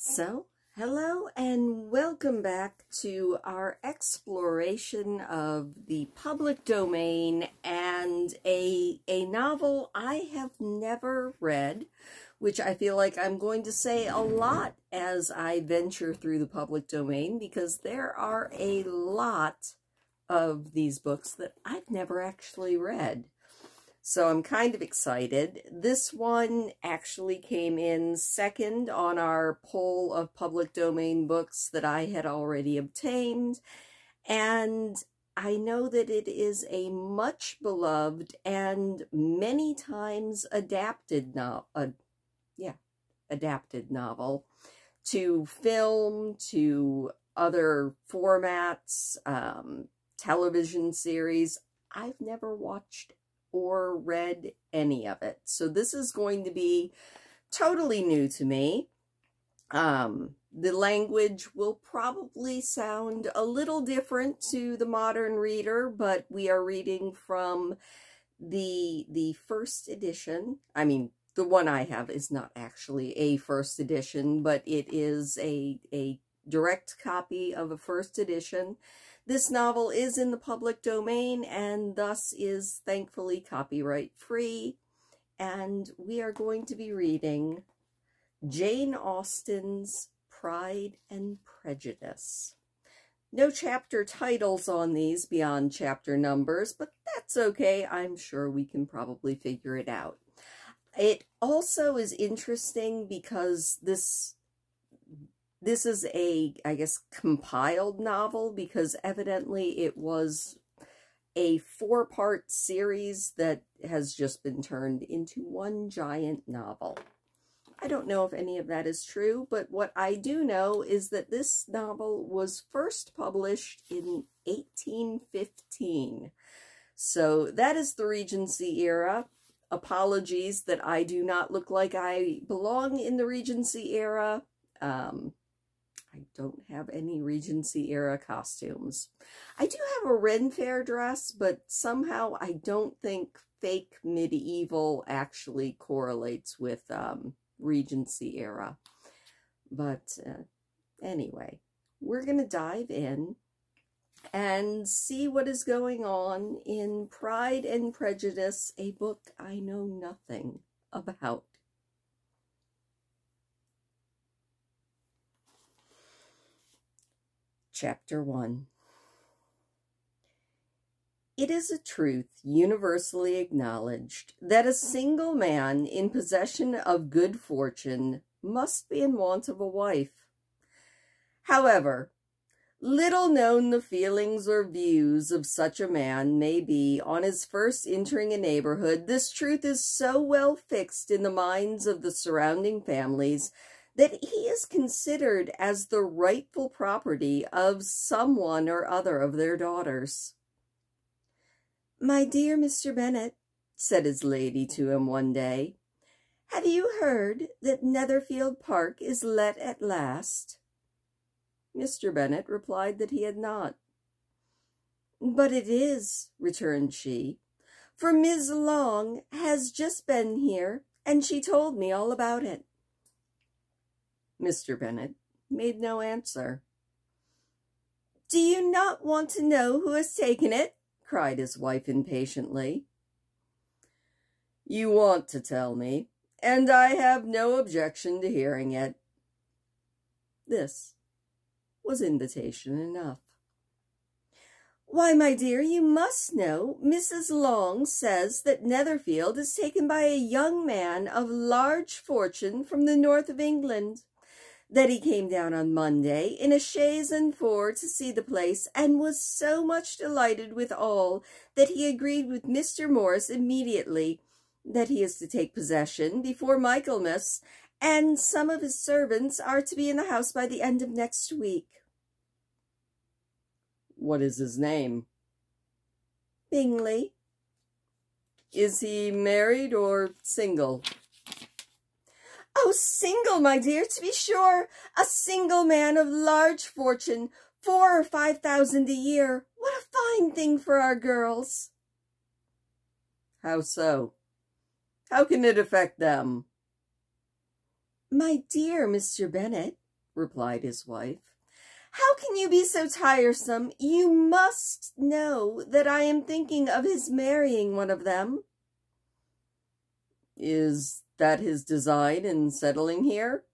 So, hello and welcome back to our exploration of the public domain and a novel I have never read, which I feel like I'm going to say a lot as I venture through the public domain, because there are a lot of these books that I've never actually read. So I'm kind of excited. This one actually came in second on our poll of public domain books that I had already obtained. And I know that it is a much beloved and many times adapted novel to film, to other formats, television series. I've never watched or read any of it. So this is going to be totally new to me. The language will probably sound a little different to the modern reader, but we are reading from the first edition. I mean, the one I have is not actually a first edition, but it is a direct copy of a first edition. This novel is in the public domain and thus is thankfully copyright free. And we are going to be reading Jane Austen's Pride and Prejudice. No chapter titles on these beyond chapter numbers, but that's okay. I'm sure we can probably figure it out. It also is interesting because this is I guess, compiled novel, because evidently it was a 4-part series that has just been turned into one giant novel. I don't know if any of that is true, but what I do know is that this novel was first published in 1815. So that is the Regency era. Apologies that I do not look like I belong in the Regency era. I don't have any Regency era costumes. I do have a Ren Fair dress, but somehow I don't think fake medieval actually correlates with Regency era. But anyway, we're going to dive in and see what is going on in Pride and Prejudice, a book I know nothing about. Chapter 1. It is a truth universally acknowledged that a single man in possession of good fortune must be in want of a wife. However, little known the feelings or views of such a man may be on his first entering a neighborhood, this truth is so well fixed in the minds of the surrounding families that he is considered as the rightful property of someone or other of their daughters. "My dear Mr. Bennet," said his lady to him one day, "have you heard that Netherfield Park is let at last?" Mr. Bennet replied that he had not. "But it is," returned she, "for Miss Long has just been here, and she told me all about it." Mr. Bennet made no answer. "Do you not want to know who has taken it?" cried his wife impatiently. "You want to tell me, and I have no objection to hearing it." This was invitation enough. "Why, my dear, you must know. Mrs. Long says that Netherfield is taken by a young man of large fortune from the north of England, that he came down on Monday in a chaise and four to see the place, and was so much delighted with all that he agreed with Mr. Morris immediately that he is to take possession before Michaelmas, and some of his servants are to be in the house by the end of next week." "What is his name?" "Bingley." "Is he married or single?" "Oh, single, my dear, to be sure. A single man of large fortune, 4,000 or 5,000 a year. What a fine thing for our girls." "How so? How can it affect them?" "My dear Mr. Bennet," replied his wife. "How can you be so tiresome? You must know that I am thinking of his marrying one of them." "Is that his design in settling here?"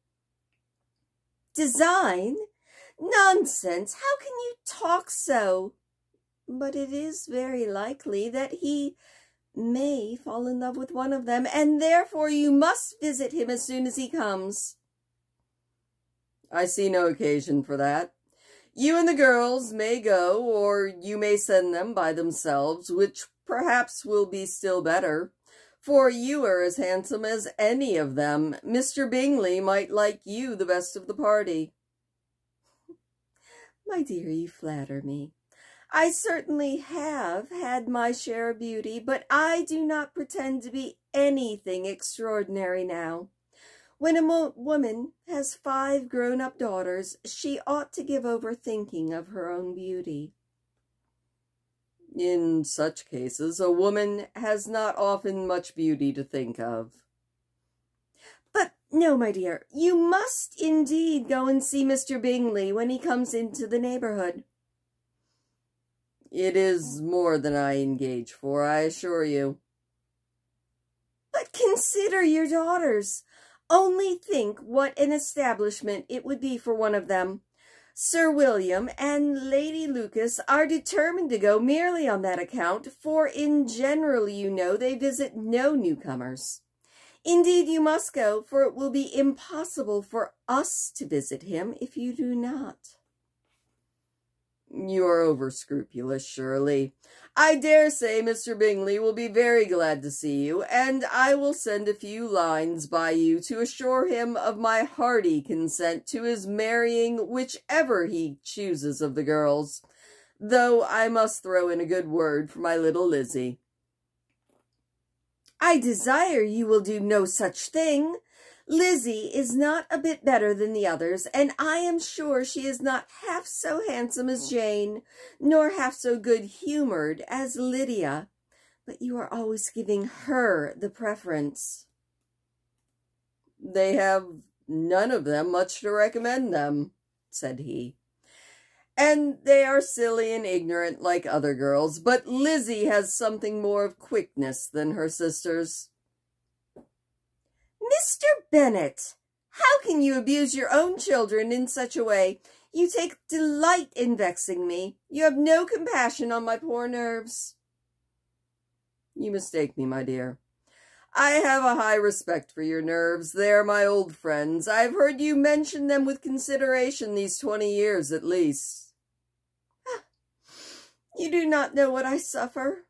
"Design? Nonsense! How can you talk so? But it is very likely that he may fall in love with one of them, and therefore you must visit him as soon as he comes." "I see no occasion for that. You and the girls may go, or you may send them by themselves, which perhaps will be still better, for you are as handsome as any of them. Mr. Bingley might like you the best of the party." "My dear, you flatter me. I certainly have had my share of beauty, but I do not pretend to be anything extraordinary now. When a woman has 5 grown-up daughters, she ought to give over thinking of her own beauty." "In such cases, a woman has not often much beauty to think of." "But no, my dear, you must indeed go and see Mr. Bingley when he comes into the neighborhood." "It is more than I engage for, I assure you." "But consider your daughters. Only think what an establishment it would be for one of them. Sir William and Lady Lucas are determined to go merely on that account, for in general, you know, they visit no newcomers. Indeed, you must go, for it will be impossible for us to visit him if you do not." "You are over-scrupulous, surely. I dare say Mr. Bingley will be very glad to see you, and I will send a few lines by you to assure him of my hearty consent to his marrying whichever he chooses of the girls, though I must throw in a good word for my little Lizzie." "I desire you will do no such thing. Lizzie is not a bit better than the others, and I am sure she is not half so handsome as Jane, nor half so good-humored as Lydia. But you are always giving her the preference." "They have none of them much to recommend them," said he. "And they are silly and ignorant like other girls, but Lizzie has something more of quickness than her sisters." "Mr. Bennet, how can you abuse your own children in such a way? You take delight in vexing me. You have no compassion on my poor nerves." "You mistake me, my dear. I have a high respect for your nerves. They are my old friends. I have heard you mention them with consideration these 20 years at least." "You do not know what I suffer."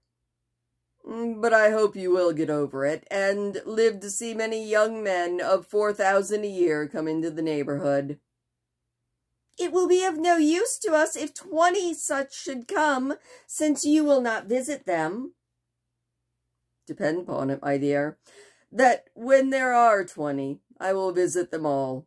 "But I hope you will get over it, and live to see many young men of 4,000 a year come into the neighborhood." "It will be of no use to us if 20 such should come, since you will not visit them." "Depend upon it, my dear, that when there are 20, I will visit them all."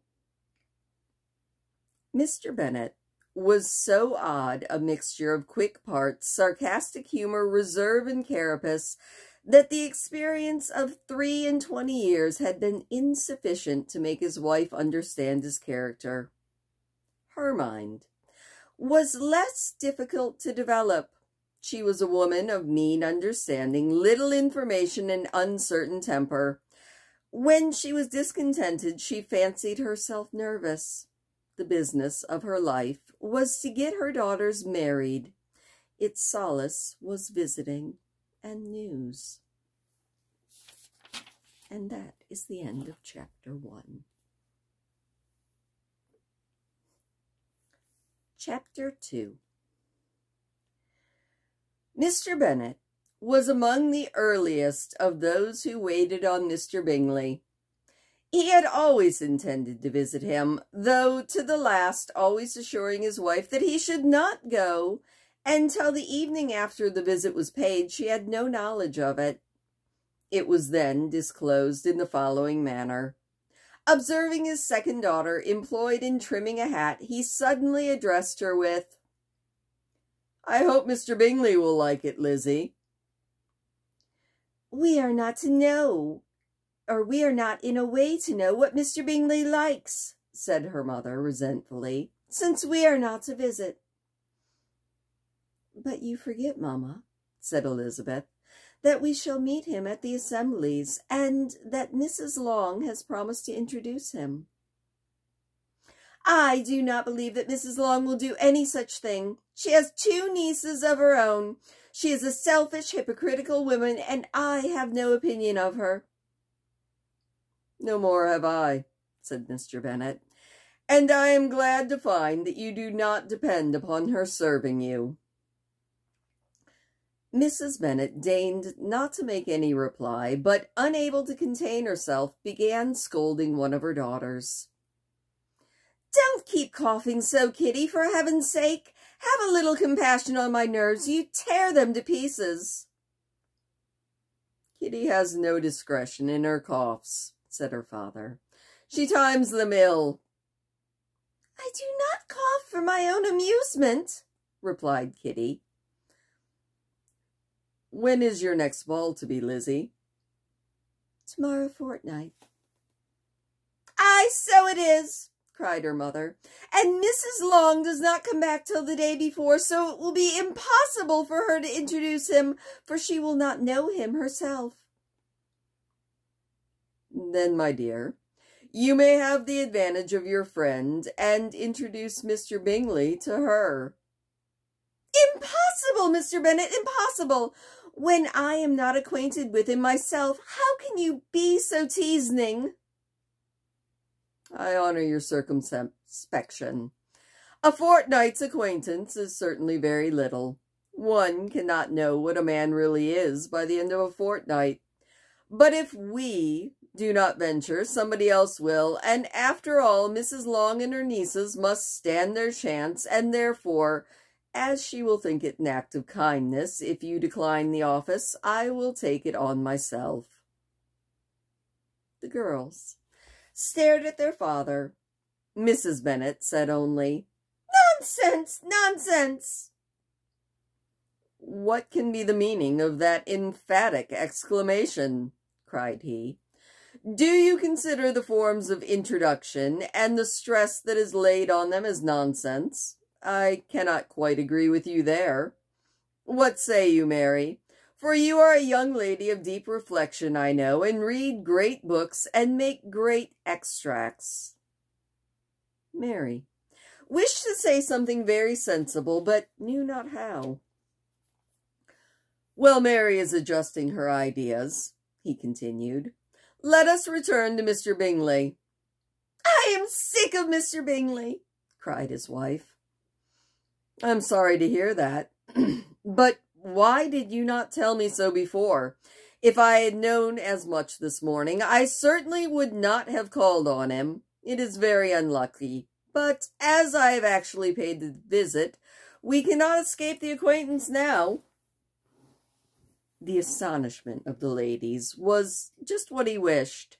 Mr. Bennet was so odd a mixture of quick parts, sarcastic humor, reserve, and carapace, that the experience of 23 years had been insufficient to make his wife understand his character. Her mind was less difficult to develop. She was a woman of mean understanding, little information, and uncertain temper. When she was discontented, she fancied herself nervous. The business of her life was to get her daughters married. Its solace was visiting and news. And that is the end of Chapter 1. Chapter 2. Mr. Bennet was among the earliest of those who waited on Mr. Bingley. He had always intended to visit him, though to the last always assuring his wife that he should not go, and till the evening after the visit was paid she had no knowledge of it. It was then disclosed in the following manner. Observing his second daughter employed in trimming a hat, he suddenly addressed her with, "I hope Mr. Bingley will like it, Lizzie." We are not in a way to know what Mr. Bingley likes," said her mother resentfully, since we are not to visit. But you forget, Mamma, said Elizabeth, that we shall meet him at the assemblies, and that Mrs. Long has promised to introduce him. I do not believe that Mrs. Long will do any such thing. She has 2 nieces of her own. She is a selfish, hypocritical woman, and I have no opinion of her. No more have I, said Mr. Bennet, and I am glad to find that you do not depend upon her serving you. Mrs. Bennet deigned not to make any reply, but, unable to contain herself, began scolding one of her daughters. Don't keep coughing so, Kitty, for heaven's sake. Have a little compassion on my nerves. You tear them to pieces. Kitty has no discretion in her coughs, said her father. She times them ill. I do not cough for my own amusement, replied Kitty. When is your next ball to be, Lizzie? Tomorrow fortnight. Aye, so it is, cried her mother, and Mrs. Long does not come back till the day before, so it will be impossible for her to introduce him, for she will not know him herself. Then, my dear, you may have the advantage of your friend, and introduce Mr. Bingley to her. Impossible, Mr. Bennet, impossible! When I am not acquainted with him myself, how can you be so teasing? I honor your circumspection. A fortnight's acquaintance is certainly very little. One cannot know what a man really is by the end of a fortnight. But if we do not venture, somebody else will, and after all, Mrs. Long and her nieces must stand their chance, and therefore, as she will think it an act of kindness, if you decline the office, I will take it on myself. The girls stared at their father. Mrs. Bennet said only, Nonsense, nonsense! What can be the meaning of that emphatic exclamation? Cried he. Do you consider the forms of introduction and the stress that is laid on them as nonsense? I cannot quite agree with you there. What say you, Mary? For you are a young lady of deep reflection, I know, and read great books and make great extracts. Mary wished to say something very sensible, but knew not how. Well, Mary is adjusting her ideas, he continued. Let us return to Mr. Bingley. I am sick of Mr. Bingley, cried his wife. I'm sorry to hear that, but why did you not tell me so before? If I had known as much this morning, I certainly would not have called on him. It is very unlucky, but as I have actually paid the visit, we cannot escape the acquaintance now. The astonishment of the ladies was just what he wished.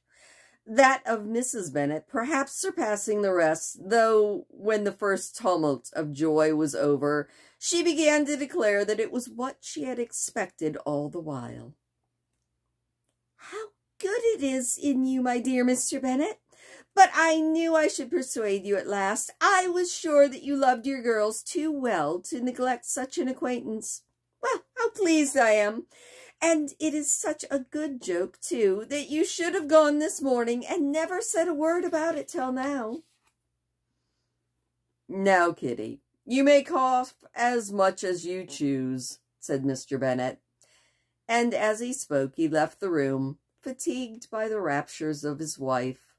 That of Mrs. Bennet perhaps surpassing the rest, though when the first tumult of joy was over, she began to declare that it was what she had expected all the while. How good it is in you, my dear Mr. Bennet! But I knew I should persuade you at last. I was sure that you loved your girls too well to neglect such an acquaintance. Well, how pleased I am! And it is such a good joke, too, that you should have gone this morning and never said a word about it till now. Now, Kitty, you may cough as much as you choose, said Mr. Bennet. And as he spoke, he left the room, fatigued by the raptures of his wife.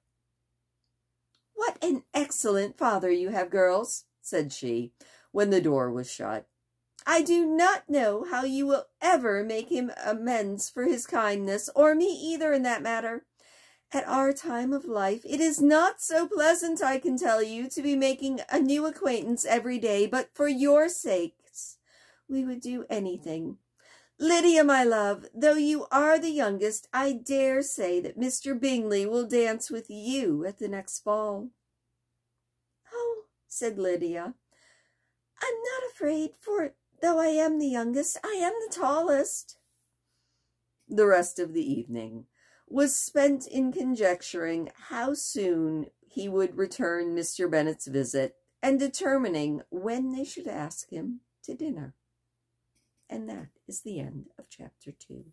What an excellent father you have, girls, said she, when the door was shut. I do not know how you will ever make him amends for his kindness, or me either in that matter. At our time of life, it is not so pleasant, I can tell you, to be making a new acquaintance every day, but for your sakes, we would do anything. Lydia, my love, though you are the youngest, I dare say that Mr. Bingley will dance with you at the next ball. Oh, said Lydia, I'm not afraid, for though I am the youngest, I am the tallest. The rest of the evening was spent in conjecturing how soon he would return Mr. Bennet's visit and determining when they should ask him to dinner. And that is the end of chapter 2.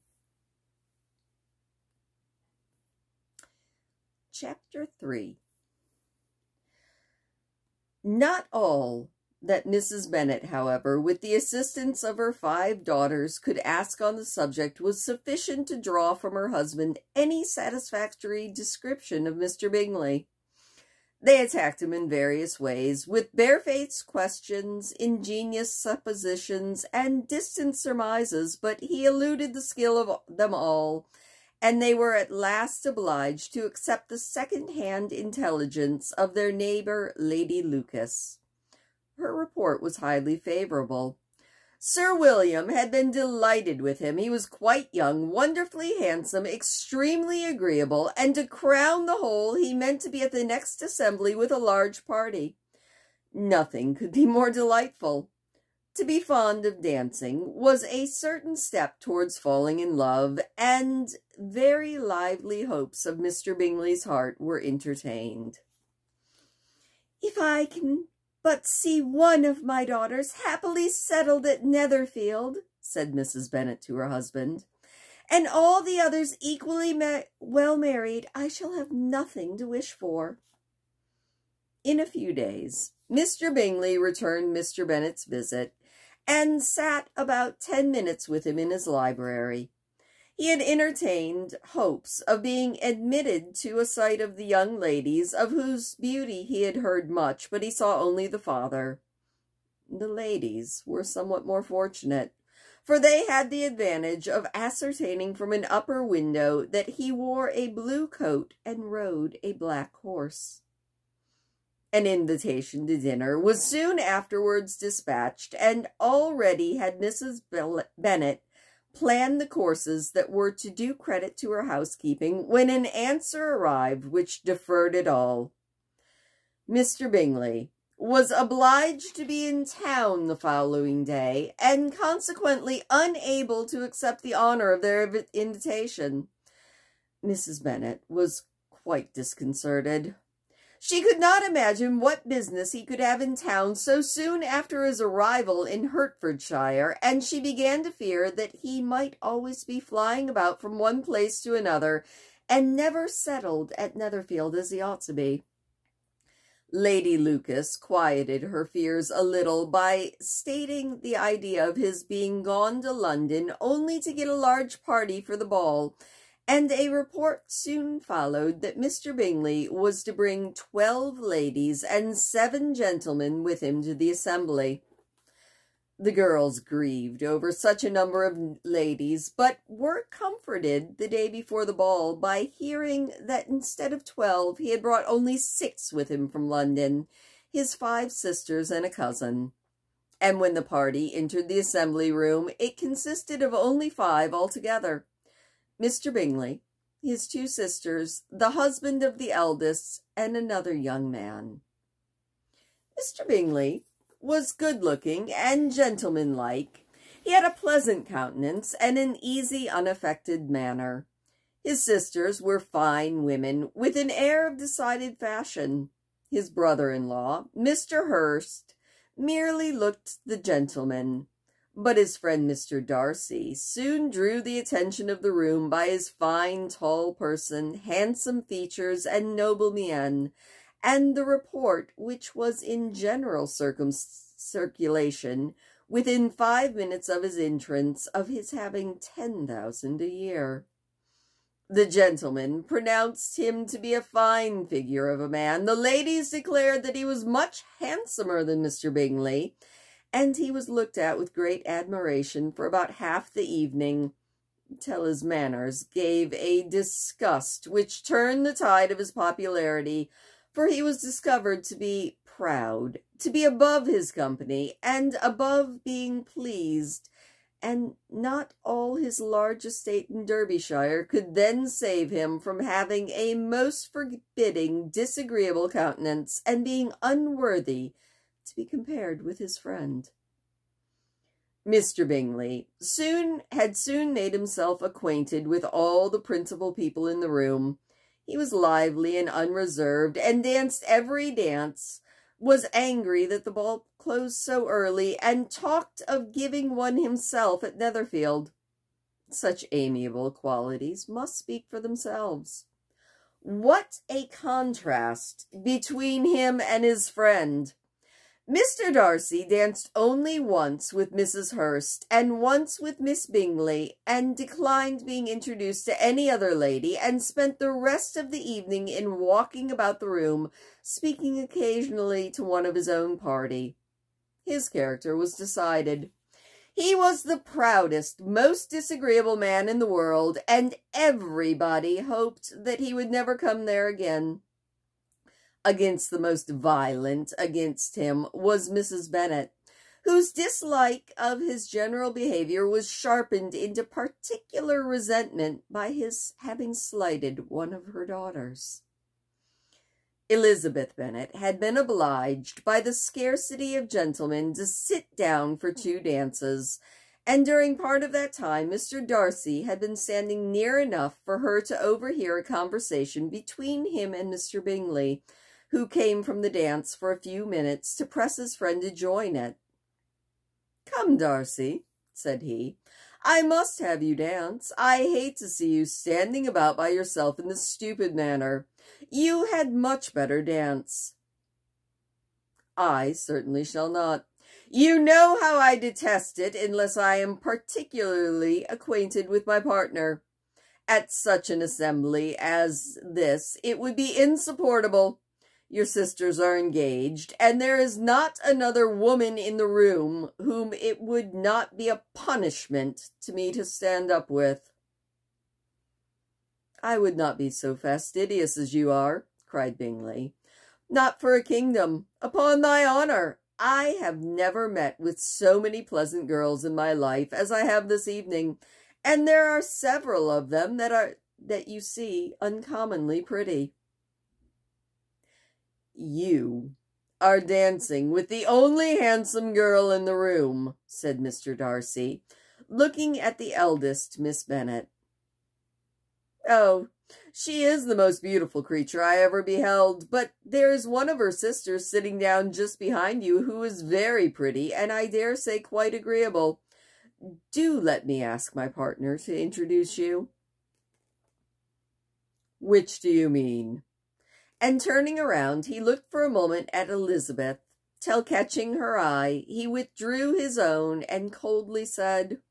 Chapter 3. Not all that Mrs. Bennet, however, with the assistance of her 5 daughters, could ask on the subject was sufficient to draw from her husband any satisfactory description of Mr. Bingley. They attacked him in various ways, with barefaced questions, ingenious suppositions, and distant surmises, but he eluded the skill of them all, and they were at last obliged to accept the second-hand intelligence of their neighbor, Lady Lucas. Her report was highly favorable. Sir William had been delighted with him. He was quite young, wonderfully handsome, extremely agreeable, and to crown the whole, he meant to be at the next assembly with a large party. Nothing could be more delightful. To be fond of dancing was a certain step towards falling in love, and very lively hopes of Mr. Bingley's heart were entertained. "If I can but see one of my daughters happily settled at Netherfield," said Mrs. Bennet to her husband, "and all the others equally well married, I shall have nothing to wish for." In a few days, Mr. Bingley returned Mr. Bennet's visit, and sat about 10 minutes with him in his library. He had entertained hopes of being admitted to a sight of the young ladies, of whose beauty he had heard much, but he saw only the father. The ladies were somewhat more fortunate, for they had the advantage of ascertaining from an upper window that he wore a blue coat and rode a black horse. An invitation to dinner was soon afterwards dispatched, and already had Mrs. Bennet planned the courses that were to do credit to her housekeeping, when an answer arrived which deferred it all. Mr. Bingley was obliged to be in town the following day, and consequently unable to accept the honor of their invitation. Mrs. Bennet was quite disconcerted. She could not imagine what business he could have in town so soon after his arrival in Hertfordshire, and she began to fear that he might always be flying about from one place to another, and never settled at Netherfield as he ought to be. Lady Lucas quieted her fears a little by stating the idea of his being gone to London only to get a large party for the ball, and a report soon followed that Mr. Bingley was to bring 12 ladies and 7 gentlemen with him to the assembly. The girls grieved over such a number of ladies, but were comforted the day before the ball by hearing that instead of 12, he had brought only 6 with him from London, his 5 sisters and a cousin. And when the party entered the assembly room, it consisted of only 5 altogether. Mr. Bingley, his 2 sisters, the husband of the eldest, and another young man. Mr. Bingley was good-looking and gentlemanlike. He had a pleasant countenance and an easy, unaffected manner. His sisters were fine women, with an air of decided fashion. His brother-in-law, Mr. Hurst, merely looked the gentleman. But his friend Mr. Darcy soon drew the attention of the room by his fine, tall person, handsome features, and noble mien, and the report, which was in general circulation, within 5 minutes of his entrance, of his having 10,000 a year. The gentlemen pronounced him to be a fine figure of a man. The ladies declared that he was much handsomer than Mr. Bingley, and he was looked at with great admiration for about half the evening, till his manners gave a disgust which turned the tide of his popularity, for he was discovered to be proud, to be above his company, and above being pleased, and not all his large estate in Derbyshire could then save him from having a most forbidding, disagreeable countenance, and being unworthy to be compared with his friend. Mr. Bingley had soon made himself acquainted with all the principal people in the room. He was lively and unreserved, and danced every dance, was angry that the ball closed so early, and talked of giving one himself at Netherfield. Such amiable qualities must speak for themselves. What a contrast between him and his friend! Mr. Darcy danced only once with Mrs. Hurst and once with Miss Bingley, and declined being introduced to any other lady, and spent the rest of the evening in walking about the room, speaking occasionally to one of his own party. His character was decided. He was the proudest, most disagreeable man in the world, and everybody hoped that he would never come there again. Against the most violent against him was Mrs. Bennet, whose dislike of his general behavior was sharpened into particular resentment by his having slighted one of her daughters. Elizabeth Bennet had been obliged by the scarcity of gentlemen to sit down for 2 dances, and during part of that time Mr. Darcy had been standing near enough for her to overhear a conversation between him and Mr. Bingley, who came from the dance for a few minutes to press his friend to join it. "Come, Darcy," said he, "I must have you dance. I hate to see you standing about by yourself in this stupid manner. You had much better dance." "I certainly shall not. You know how I detest it unless I am particularly acquainted with my partner. At such an assembly as this it would be insupportable. Your sisters are engaged, and there is not another woman in the room whom it would not be a punishment to me to stand up with." "I would not be so fastidious as you are," cried Bingley. "Not for a kingdom. Upon thy honor, I have never met with so many pleasant girls in my life as I have this evening, and there are several of them that you see uncommonly pretty." "You are dancing with the only handsome girl in the room," said Mr. Darcy, looking at the eldest Miss Bennet. "Oh, she is the most beautiful creature I ever beheld, but there is one of her sisters sitting down just behind you who is very pretty, and I dare say quite agreeable. Do let me ask my partner to introduce you." "Which do you mean?" And turning around, he looked for a moment at Elizabeth, till, catching her eye, he withdrew his own and coldly said,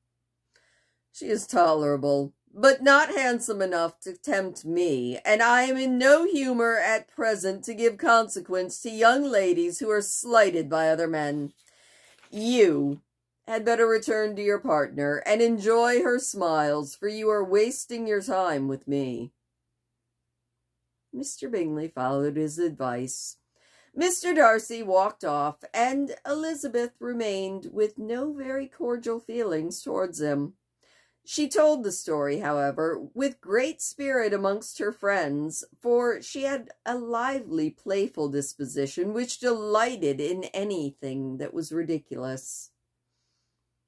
"She is tolerable, but not handsome enough to tempt me, and I am in no humor at present to give consequence to young ladies who are slighted by other men. You had better return to your partner and enjoy her smiles, for you are wasting your time with me." Mr. Bingley followed his advice. Mr. Darcy walked off, and Elizabeth remained with no very cordial feelings towards him. She told the story, however, with great spirit amongst her friends, for she had a lively, playful disposition, which delighted in anything that was ridiculous.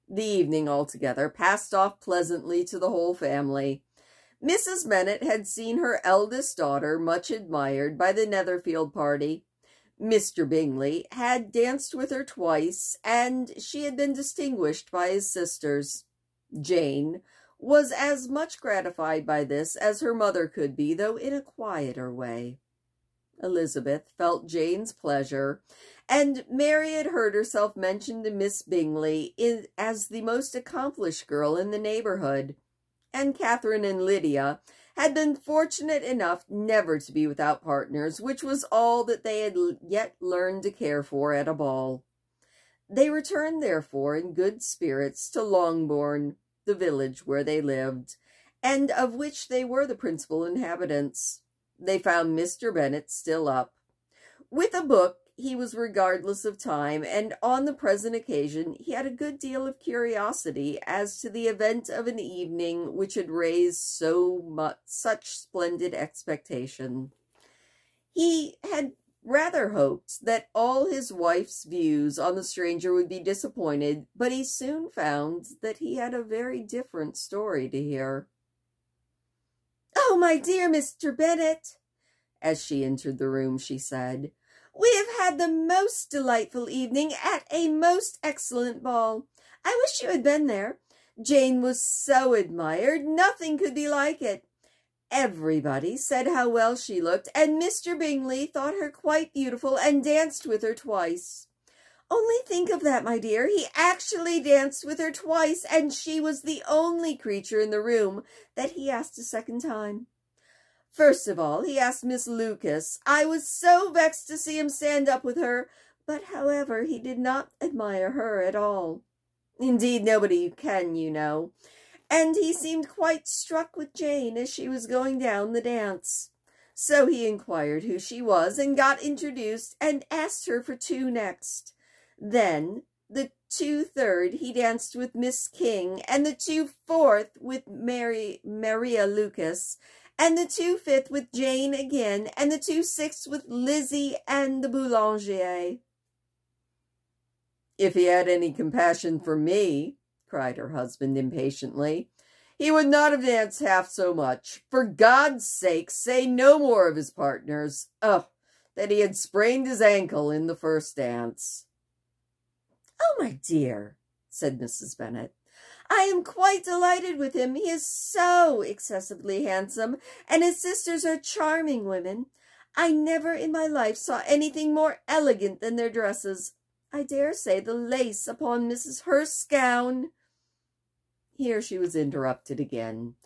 The evening altogether passed off pleasantly to the whole family. Mrs. Bennet had seen her eldest daughter much admired by the Netherfield party. Mr. Bingley had danced with her twice, and she had been distinguished by his sisters. Jane was as much gratified by this as her mother could be, though in a quieter way. Elizabeth felt Jane's pleasure, and Mary had heard herself mentioned to Miss Bingley as the most accomplished girl in the neighborhood, and Catherine and Lydia had been fortunate enough never to be without partners, which was all that they had yet learned to care for at a ball. They returned, therefore, in good spirits to Longbourn, the village where they lived, and of which they were the principal inhabitants. They found Mr. Bennet still up. With a book, he was regardless of time, and on the present occasion he had a good deal of curiosity as to the event of an evening which had raised such splendid expectation. He had rather hoped that all his wife's views on the stranger would be disappointed, but he soon found that he had a very different story to hear. "Oh, my dear Mr. Bennet," As she entered the room, she said, "We have had the most delightful evening at a most excellent ball. I wish you had been there. Jane was so admired, nothing could be like it. Everybody said how well she looked, and Mr. Bingley thought her quite beautiful and danced with her twice. Only think of that, my dear. He actually danced with her twice, and she was the only creature in the room that he asked a second time. First of all, he asked Miss Lucas. I was so vexed to see him stand up with her, but however, he did not admire her at all. Indeed, nobody can, you know. And he seemed quite struck with Jane as she was going down the dance. So he inquired who she was and got introduced and asked her for two next. Then, the 2/3 he danced with Miss King, and the 2/4 with Maria Lucas, and the 2/5 with Jane again, and the 2/6 with Lizzie and the Boulanger." "If he had any compassion for me," cried her husband impatiently, "he would not have danced half so much. For God's sake, say no more of his partners. Oh, that he had sprained his ankle in the first dance." "Oh, my dear," said Mrs. Bennet, "I am quite delighted with him. He is so excessively handsome, and his sisters are charming women. I never in my life saw anything more elegant than their dresses. I dare say the lace upon Mrs. Hurst's gown—" Here she was interrupted again.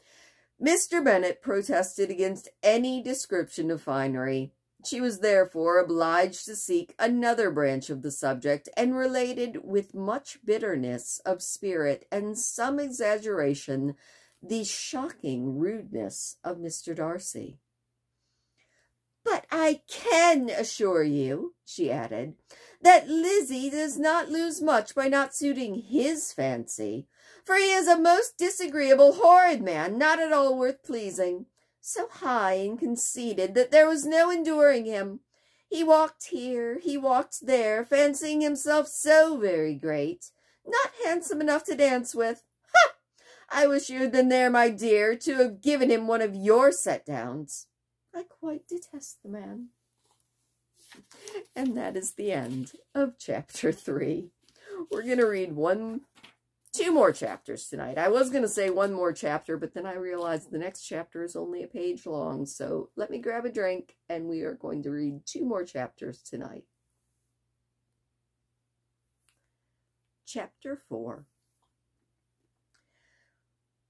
Mr. Bennet protested against any description of finery. She was therefore obliged to seek another branch of the subject, and related with much bitterness of spirit and some exaggeration the shocking rudeness of Mr. Darcy. "But I can assure you," she added, "that Lizzie does not lose much by not suiting his fancy, for he is a most disagreeable, horrid man, not at all worth pleasing. So high and conceited that there was no enduring him. He walked here, he walked there, fancying himself so very great, not handsome enough to dance with. Ha! I wish you had been there, my dear, to have given him one of your set-downs. I quite detest the man." And that is the end of chapter 3. We're going to read two more chapters tonight. I was going to say one more chapter, but then I realized the next chapter is only a page long. So let me grab a drink, and we are going to read 2 more chapters tonight. Chapter 4.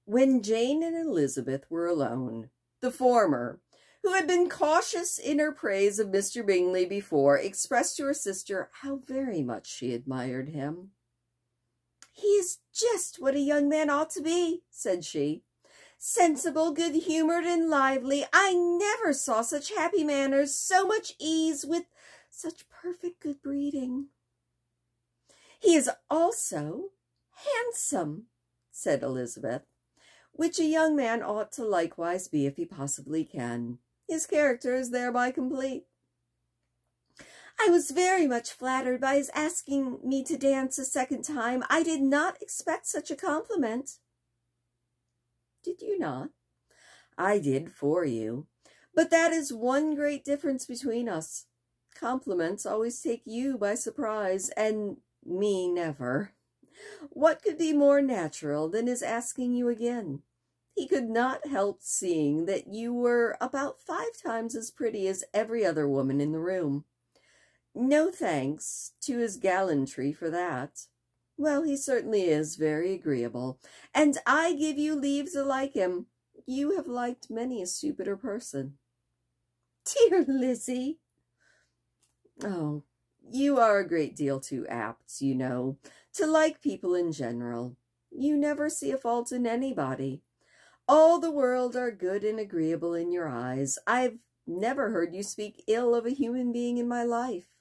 When Jane and Elizabeth were alone, the former, who had been cautious in her praise of Mr. Bingley before, expressed to her sister how very much she admired him. "He is just what a young man ought to be," said she. "Sensible, good-humoured, and lively. I never saw such happy manners, so much ease, with such perfect good breeding." "He is also handsome," said Elizabeth, "which a young man ought to likewise be if he possibly can. His character is thereby complete." "I was very much flattered by his asking me to dance a second time. I did not expect such a compliment." "Did you not? I did for you. But that is one great difference between us. Compliments always take you by surprise, and me never. What could be more natural than his asking you again? He could not help seeing that you were about 5 times as pretty as every other woman in the room. No thanks to his gallantry for that. Well, he certainly is very agreeable, and I give you leave to like him. You have liked many a stupider person." "Dear Lizzie!" "Oh, you are a great deal too apt, you know, to like people in general. You never see a fault in anybody. All the world are good and agreeable in your eyes. I've never heard you speak ill of a human being in my life."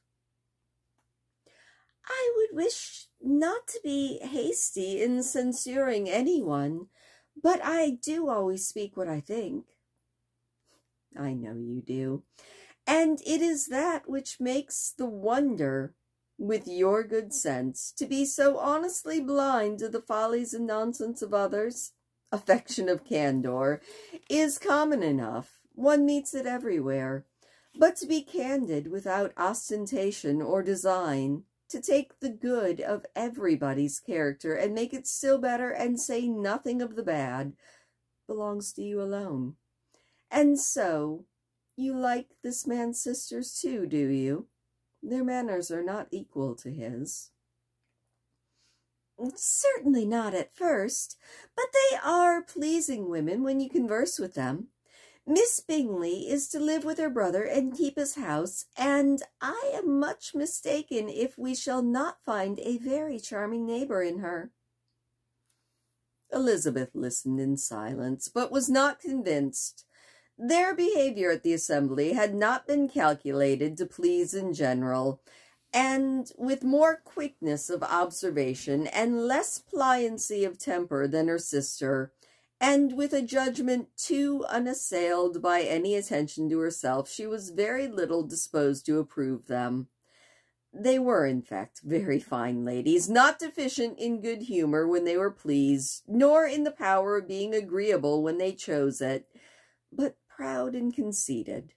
"I would wish not to be hasty in censuring anyone, but I do always speak what I think." "I know you do, and it is that which makes the wonder, with your good sense, to be so honestly blind to the follies and nonsense of others. Affection of candor is common enough. One meets it everywhere. but to be candid without ostentation or design, to take the good of everybody's character and make it still better and say nothing of the bad, belongs to you alone. And so, you like this man's sisters too, do you? Their manners are not equal to his. Certainly not at first, but they are pleasing women when you converse with them. Miss Bingley is to live with her brother and keep his house, and I am much mistaken if we shall not find a very charming neighbor in her. Elizabeth listened in silence, but was not convinced. Their behavior at the assembly had not been calculated to please in general, and with more quickness of observation and less pliancy of temper than her sister, and with a judgment too unassailed by any attention to herself, she was very little disposed to approve them. They were, in fact, very fine ladies, not deficient in good humor when they were pleased, nor in the power of being agreeable when they chose it, but proud and conceited.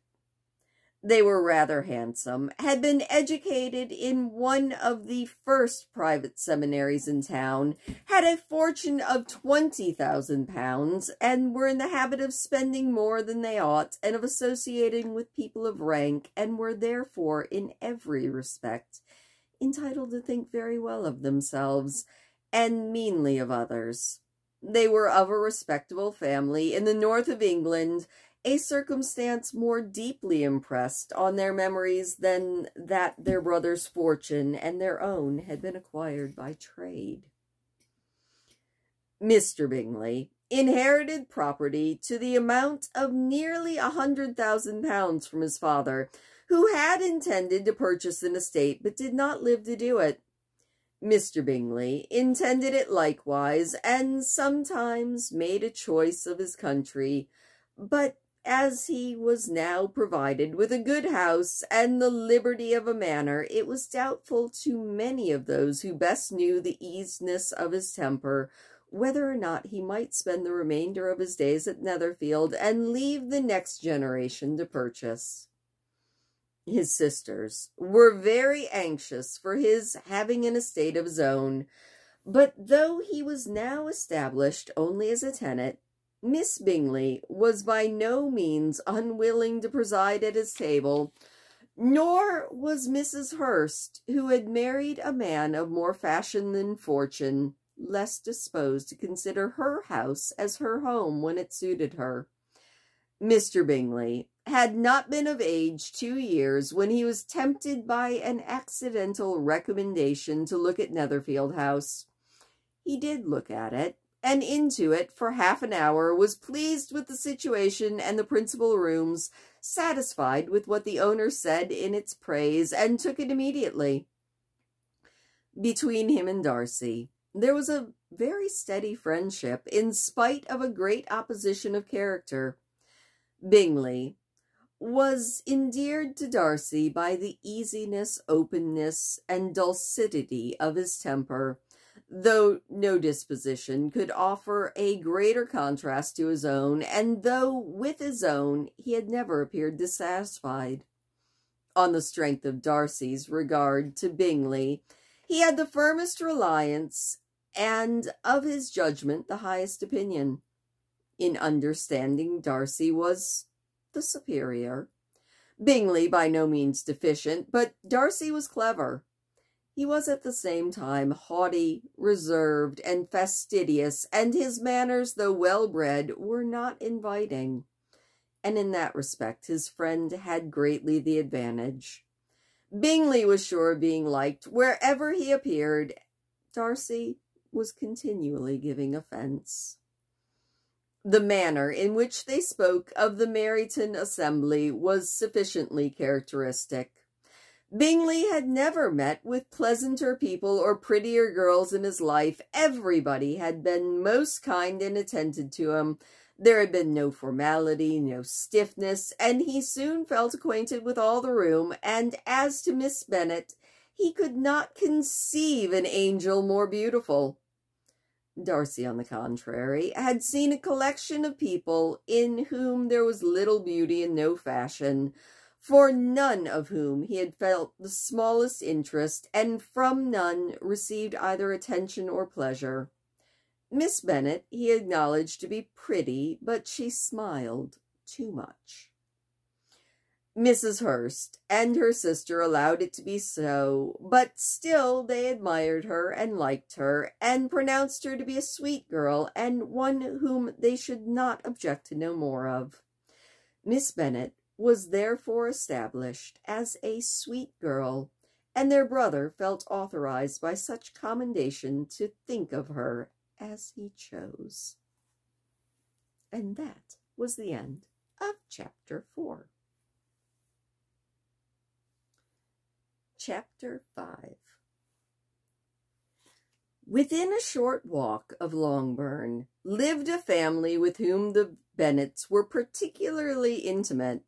They were rather handsome, had been educated in one of the first private seminaries in town, had a fortune of £20,000, and were in the habit of spending more than they ought, and of associating with people of rank, and were therefore, in every respect, entitled to think very well of themselves, and meanly of others. They were of a respectable family in the north of England, a circumstance more deeply impressed on their memories than that their brother's fortune and their own had been acquired by trade. Mr. Bingley inherited property to the amount of nearly £100,000 from his father, who had intended to purchase an estate but did not live to do it. Mr. Bingley intended it likewise, and sometimes made a choice of his country, but as he was now provided with a good house and the liberty of a manor, it was doubtful to many of those who best knew the easiness of his temper, whether or not he might spend the remainder of his days at Netherfield and leave the next generation to purchase. His sisters were very anxious for his having an estate of his own, but though he was now established only as a tenant, Miss Bingley was by no means unwilling to preside at his table, nor was Mrs. Hurst, who had married a man of more fashion than fortune, less disposed to consider her house as her home when it suited her. Mr. Bingley had not been of age 2 years when he was tempted by an accidental recommendation to look at Netherfield House. He did look at it, and into it for half an hour, was pleased with the situation and the principal rooms, satisfied with what the owner said in its praise, and took it immediately. Between him and Darcy there was a very steady friendship, in spite of a great opposition of character. Bingley was endeared to Darcy by the easiness, openness, and dulcity of his temper, though no disposition could offer a greater contrast to his own, and though with his own he had never appeared dissatisfied. On the strength of Darcy's regard to Bingley, he had the firmest reliance, and of his judgment the highest opinion. In understanding, Darcy was the superior. Bingley by no means deficient, but Darcy was clever. He was at the same time haughty, reserved, and fastidious, and his manners, though well-bred, were not inviting, and in that respect his friend had greatly the advantage. Bingley was sure of being liked wherever he appeared. Darcy was continually giving offence. The manner in which they spoke of the Meryton assembly was sufficiently characteristic. Bingley had never met with pleasanter people or prettier girls in his life. Everybody had been most kind and attentive to him. There had been no formality, no stiffness, and he soon felt acquainted with all the room, and as to Miss Bennet, he could not conceive an angel more beautiful. Darcy, on the contrary, had seen a collection of people in whom there was little beauty and no fashion, for none of whom he had felt the smallest interest, and from none received either attention or pleasure. Miss Bennet he acknowledged to be pretty, but she smiled too much. Mrs. Hurst and her sister allowed it to be so, but still they admired her and liked her, and pronounced her to be a sweet girl, and one whom they should not object to know more of. Miss Bennet was therefore established as a sweet girl, and their brother felt authorized by such commendation to think of her as he chose. And that was the end of Chapter 4. Chapter 5. Within a short walk of Longbourn lived a family with whom the Bennets were particularly intimate.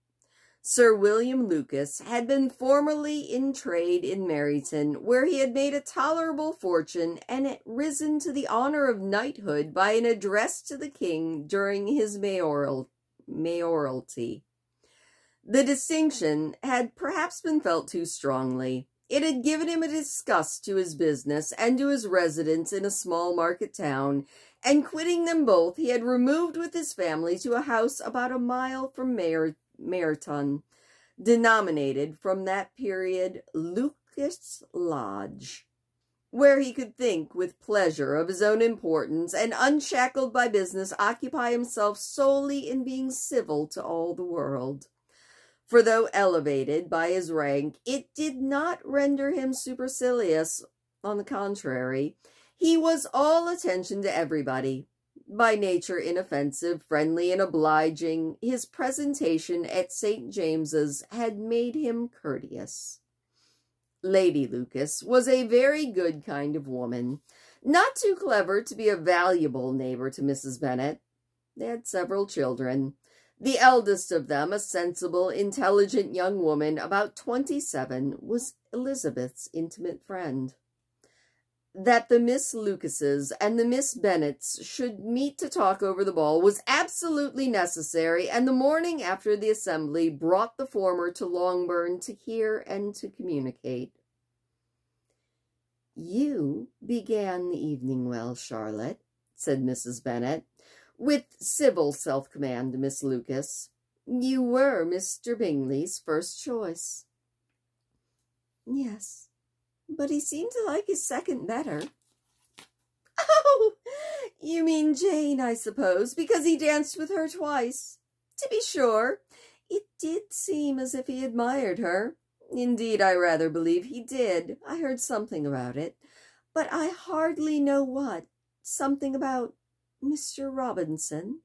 Sir William Lucas had been formerly in trade in Meryton, where he had made a tolerable fortune, and had risen to the honour of knighthood by an address to the king during his mayoralty. The distinction had perhaps been felt too strongly. It had given him a disgust to his business and to his residence in a small market town, and quitting them both, he had removed with his family to a house about a mile from Meryton, denominated from that period Lucas Lodge, where he could think with pleasure of his own importance, and, unshackled by business, occupy himself solely in being civil to all the world. For though elevated by his rank, it did not render him supercilious. On the contrary, he was all attention to everybody. By nature inoffensive, friendly, and obliging, his presentation at St. James's had made him courteous. Lady Lucas was a very good kind of woman, not too clever to be a valuable neighbor to Mrs. Bennet. They had several children. The eldest of them, a sensible, intelligent young woman about 27, was Elizabeth's intimate friend. That the Miss Lucases and the Miss Bennets should meet to talk over the ball was absolutely necessary, and the morning after the assembly brought the former to Longbourn to hear and to communicate. "You began the evening well, Charlotte," said Mrs. Bennet, with civil self-command to Miss Lucas. "You were Mr. Bingley's first choice." "Yes, but he seemed to like his second better." "Oh, you mean Jane, I suppose, because he danced with her twice. To be sure, it did seem as if he admired her. Indeed, I rather believe he did. I heard something about it, but I hardly know what. Something about Mr. Robinson."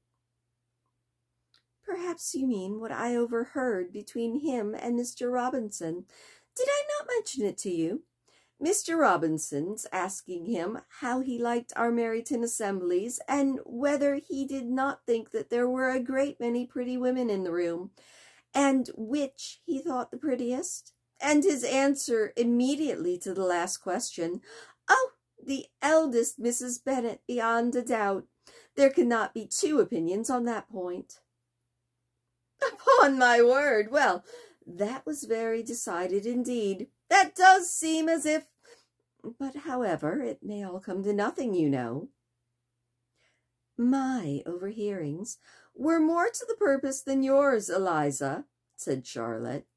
"Perhaps you mean what I overheard between him and Mr. Robinson. Did I not mention it to you? Mr. Robinson's asking him how he liked our Meryton assemblies, and whether he did not think that there were a great many pretty women in the room, and which he thought the prettiest, and his answer immediately to the last question, 'Oh, the eldest Mrs. Bennet, beyond a doubt. There cannot be two opinions on that point.'" "Upon my word! Well, that was very decided indeed. That does seem as if— But, however, it may all come to nothing, you know." "My overhearings were more to the purpose than yours, Eliza," said Charlotte.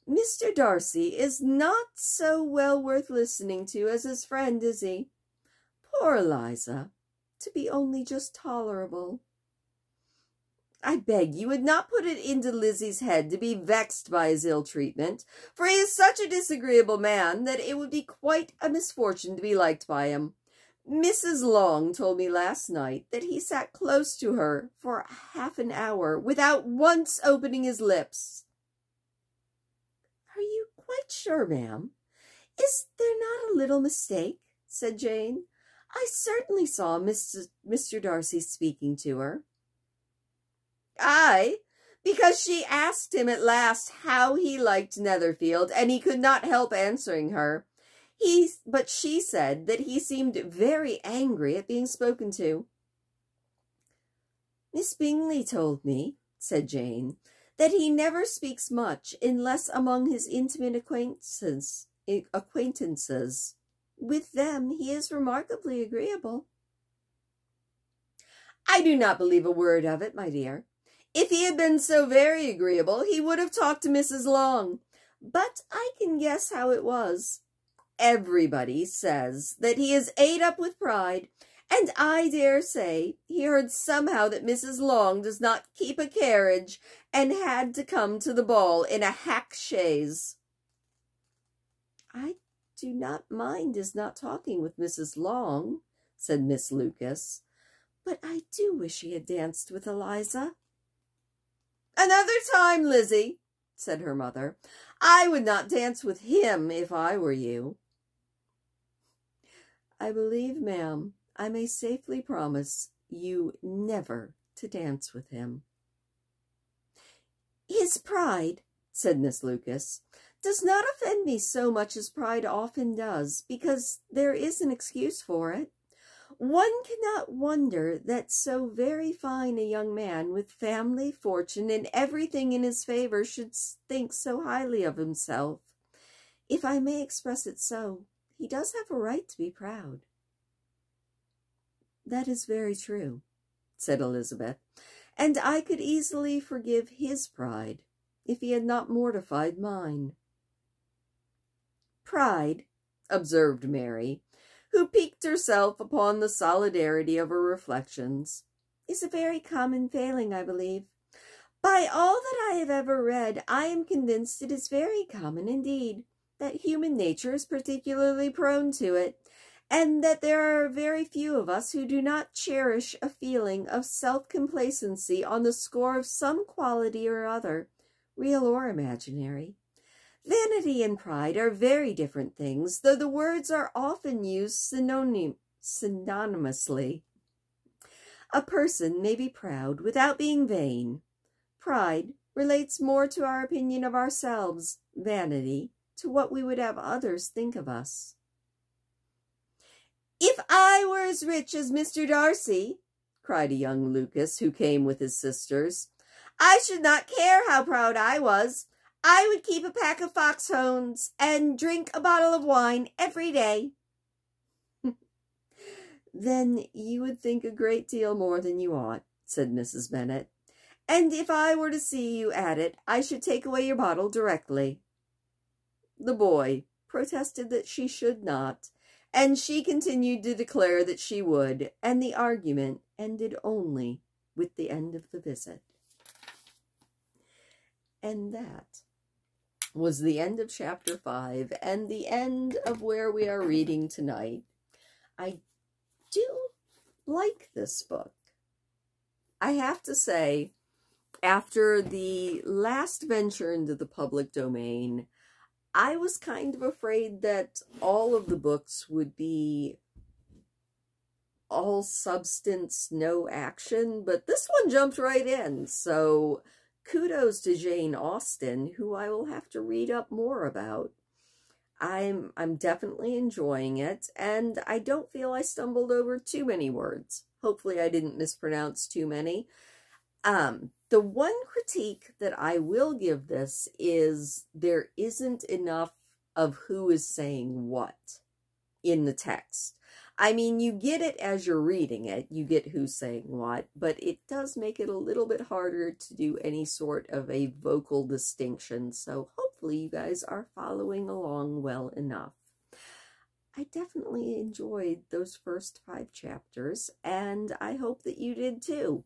"Mr. Darcy is not so well worth listening to as his friend, is he? Poor Eliza, to be only just tolerable." "I beg you would not put it into Lizzie's head to be vexed by his ill-treatment, for he is such a disagreeable man that it would be quite a misfortune to be liked by him. Mrs. Long told me last night that he sat close to her for half an hour without once opening his lips." "Are you quite sure, ma'am? Is there not a little mistake?" said Jane. "I certainly saw Mr. Darcy speaking to her." "Aye, because she asked him at last how he liked Netherfield, and he could not help answering her. But she said that he seemed very angry at being spoken to." "Miss Bingley told me," said Jane, that he never speaks much unless among his intimate acquaintances. With them he is remarkably agreeable." "I do not believe a word of it, my dear. If he had been so very agreeable, he would have talked to Mrs. Long. But I can guess how it was. Everybody says that he is ate up with pride, and I dare say he heard somehow that Mrs. Long does not keep a carriage and had to come to the ball in a hack chaise." "I do not mind his not talking with Mrs. Long," said Miss Lucas, "but I do wish he had danced with Eliza." "Another time, Lizzie," said her mother. "I would not dance with him if I were you." "I believe, ma'am, I may safely promise you never to dance with him." "His pride," said Miss Lucas, "does not offend me so much as pride often does, because there is an excuse for it. One cannot wonder that so very fine a young man, with family, fortune, and everything in his favor, should think so highly of himself. If I may express it so, he does have a right to be proud." "That is very true," said Elizabeth, "and I could easily forgive his pride if he had not mortified mine." "Pride," observed Mary, who piqued herself upon the solidarity of her reflections, "is a very common failing, I believe. By all that I have ever read, I am convinced it is very common indeed, that human nature is particularly prone to it, and that there are very few of us who do not cherish a feeling of self-complacency on the score of some quality or other, real or imaginary. Vanity and pride are very different things, though the words are often used synonymously. A person may be proud without being vain. Pride relates more to our opinion of ourselves, vanity to what we would have others think of us." "If I were as rich as Mr. Darcy," cried a young Lucas who came with his sisters, "I should not care how proud I was. I would keep a pack of foxhounds and drink a bottle of wine every day." "Then you would think a great deal more than you ought," said Mrs. Bennet. "And if I were to see you at it, I should take away your bottle directly." The boy protested that she should not, and she continued to declare that she would, and the argument ended only with the end of the visit. And that was the end of chapter 5 and the end of where we are reading tonight. I do like this book. I have to say, after the last venture into the public domain, I was kind of afraid that all of the books would be all substance, no action, but this one jumped right in. So kudos to Jane Austen, who I will have to read up more about. I'm definitely enjoying it, and I don't feel I stumbled over too many words. Hopefully I didn't mispronounce too many. The one critique that I will give this is there isn't enough of who is saying what in the text. I mean, you get it as you're reading it, you get who's saying what, but it does make it a little bit harder to do any sort of a vocal distinction, so hopefully you guys are following along well enough. I definitely enjoyed those first 5 chapters, and I hope that you did too.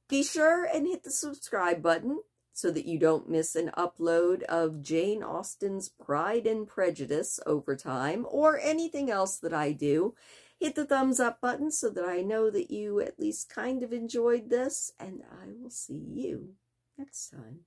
Be sure and hit the subscribe button so that you don't miss an upload of Jane Austen's Pride and Prejudice over time, or anything else that I do. Hit the thumbs up button so that I know that you at least kind of enjoyed this, and I will see you next time.